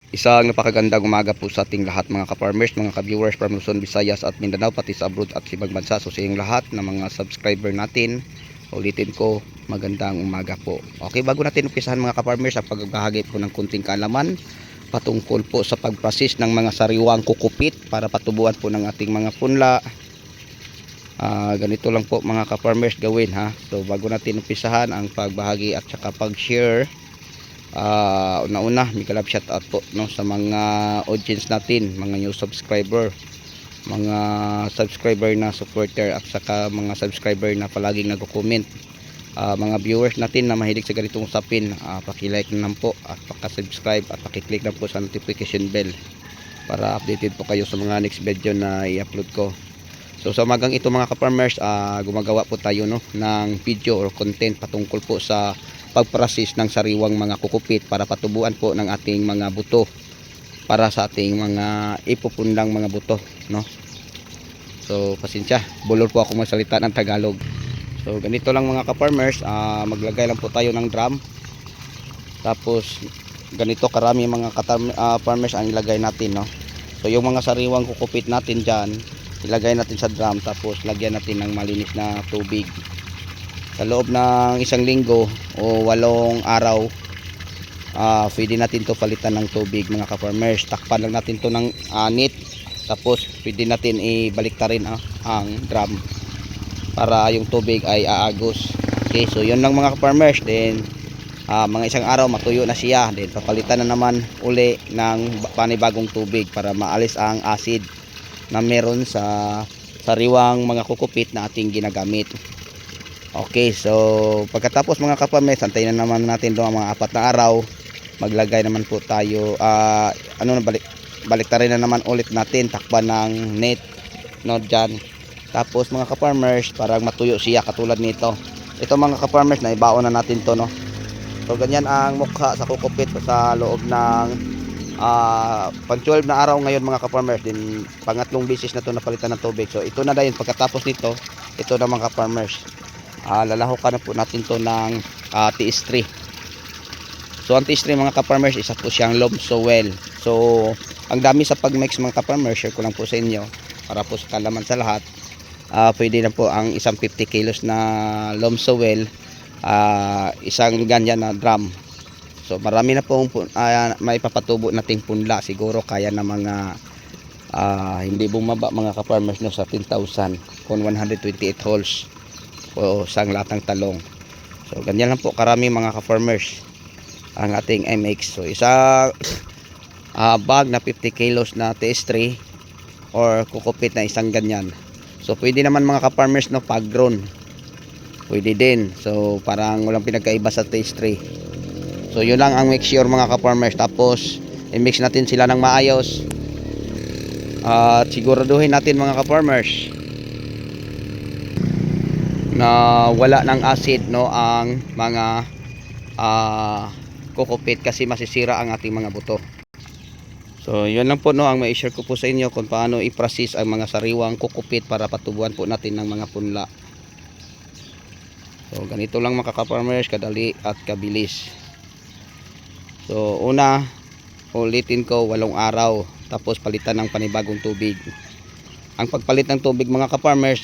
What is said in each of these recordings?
Isang napakagandang umaga po sa ating lahat mga ka-farmers, mga ka-viewers from Luzon, Visayas at Mindanao, pati sa abroad at ibang bansa. So sa inyong lahat na mga subscriber natin, ulitin ko, magandang umaga po. Okay, bago natin umpisahan mga ka-farmers ang pagbahagi po ng kunting kaalaman patungkol po sa pag-process ng mga sariwang kukupit para patubuan po ng ating mga punla. Ganito lang po mga ka-farmers gawin ha. So bago natin umpisahan ang pagbahagi at saka pag-share, una-una may kalab shout out po no, sa mga audience natin, mga new subscriber, mga subscriber na supporter at saka mga subscriber na palaging nagko-comment, mga viewers natin na mahilig sa ganitong usapin. Paki-like na lang po at paki-subscribe at paki-click na po sa notification bell para updated po kayo sa mga next video na i-upload ko. So sa umagang ito mga ka-farmers, gumagawa po tayo no ng video or content patungkol po sa pag-process ng sariwang mga kukupit para patubuan po ng ating mga buto para sa ating mga ipupundang mga buto no. So pasensya, bulol po ako magsalita ng Tagalog. So ganito lang mga ka-farmers, maglagay lang po tayo ng drum. Tapos ganito karami mga farmers ang ilagay natin no. So yung mga sariwang kukupit natin dyan, ilagay natin sa drum, tapos lagyan natin ng malinis na tubig. Sa loob ng isang linggo o 8 araw, pwede natin to palitan ng tubig mga ka-farmers. Takpan lang natin to ng net, tapos pwede natin ibalik ta rin ang drum para yung tubig ay aagos. Okay, so yun lang mga ka-farmers. Then mga isang araw matuyo na siya, then papalitan na naman uli ng panibagong tubig para maalis ang acid na meron sa sariwang mga kukupit na ating ginagamit. Okay, so pagkatapos mga ka-farmers, antayin na naman natin doon ang mga 4 na araw. Maglagay naman po tayo, balik rin na naman ulit natin, takpan ng net no dyan. Tapos mga ka-farmers, parang matuyo siya katulad nito. Ito mga ka-farmers, na ibaon na natin to no. So ganyan ang mukha sa kukupit sa loob ng pang 12 na araw ngayon mga ka-farmers. Din pangatlong bisis na to napalitan ng tubig. So ito na dahil pagkatapos nito, ito na mga ka-farmers, lalahokan na po natin to ng TS3. So ang TS3 mga ka-farmers, isa po siyang loam soil. So ang dami sa pagmix mga ka-farmers, share ko lang po sa inyo para po sa kalaman sa lahat. Pwede na po ang isang 50 kilos na loam soil, isang ganyan na drum. So marami na pong may papatubo nating punla. Siguro kaya na mga hindi bumaba mga ka-farmers no, sa 10,000 kung 128 holes o isang latang talong. So ganyan lang po karami mga ka-farmers ang ating MX. So isang bag na 50 kilos na TS3 or kukupit na isang ganyan. So pwede naman mga ka-farmers no, pag grown pwede din. So parang walang pinagkaiba sa TS3. So yun lang ang mixture mga ka-farmers. Tapos i-mix natin sila ng maayos at siguraduhin natin mga ka-farmers na wala ng acid no ang mga kukupit, kasi masisira ang ating mga buto. So yun lang po no ang mai-share ko po sa inyo kung paano i-process ang mga sariwang kukupit para patubuan po natin ng mga punla. So ganito lang mga ka-farmers, kadali at kabilis. So una, ulitin ko, 8 araw, tapos palitan ng panibagong tubig. Ang pagpalit ng tubig mga ka-farmers,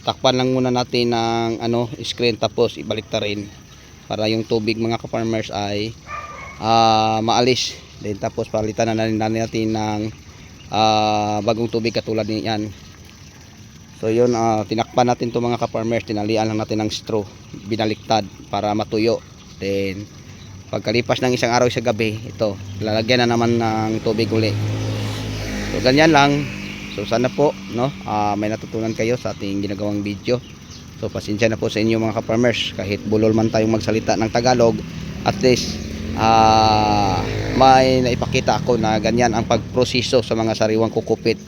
takpan lang muna natin ng screen, tapos ibalik ta rin para yung tubig mga ka-farmers ay maalis. Then tapos palitan na natin ng bagong tubig katulad niyan. So yun, tinakpan natin to mga ka-farmers, tinalian lang natin ng straw, binaliktad para matuyo. Then pagkalipas ng isang araw sa gabi, ito lalagyan na naman ng tubig uli. So ganyan lang. So sana po no, may natutunan kayo sa ating ginagawang video. So pasensya na po sa inyo mga ka-farmers, kahit bulol man tayong magsalita ng Tagalog, at least may naipakita ako na ganyan ang pagproseso sa mga sariwang kukupit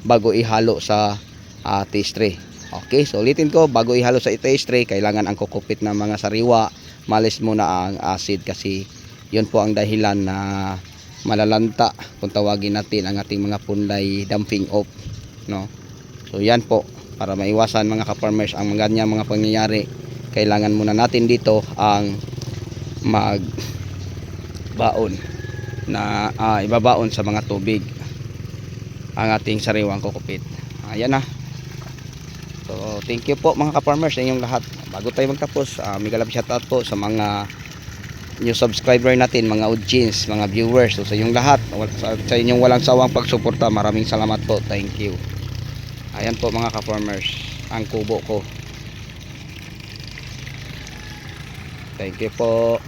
bago ihalo sa TS3. Okay, so ulitin ko, bago ihalo sa TS3, kailangan ang kukupit ng mga sariwa malis muna ang acid, kasi yun po ang dahilan na malalanta kung tawagin natin ang ating mga punlay dumping off no. So yan po, para maiwasan mga ka-farmers ang ganyan mga pangyayari, kailangan muna natin dito ang magbaon na ibabaon sa mga tubig ang ating sariwang kokopit. Ayan na. So thank you po mga ka-farmers sa inyong lahat. Bago tayo magtapos, mega love shoutout po sa mga new subscriber natin, mga audience, mga viewers. So sa inyong lahat, sa inyong walang sawang pagsuporta, maraming salamat po. Thank you. Ayan po mga ka-farmers, ang kubo ko. Thank you po.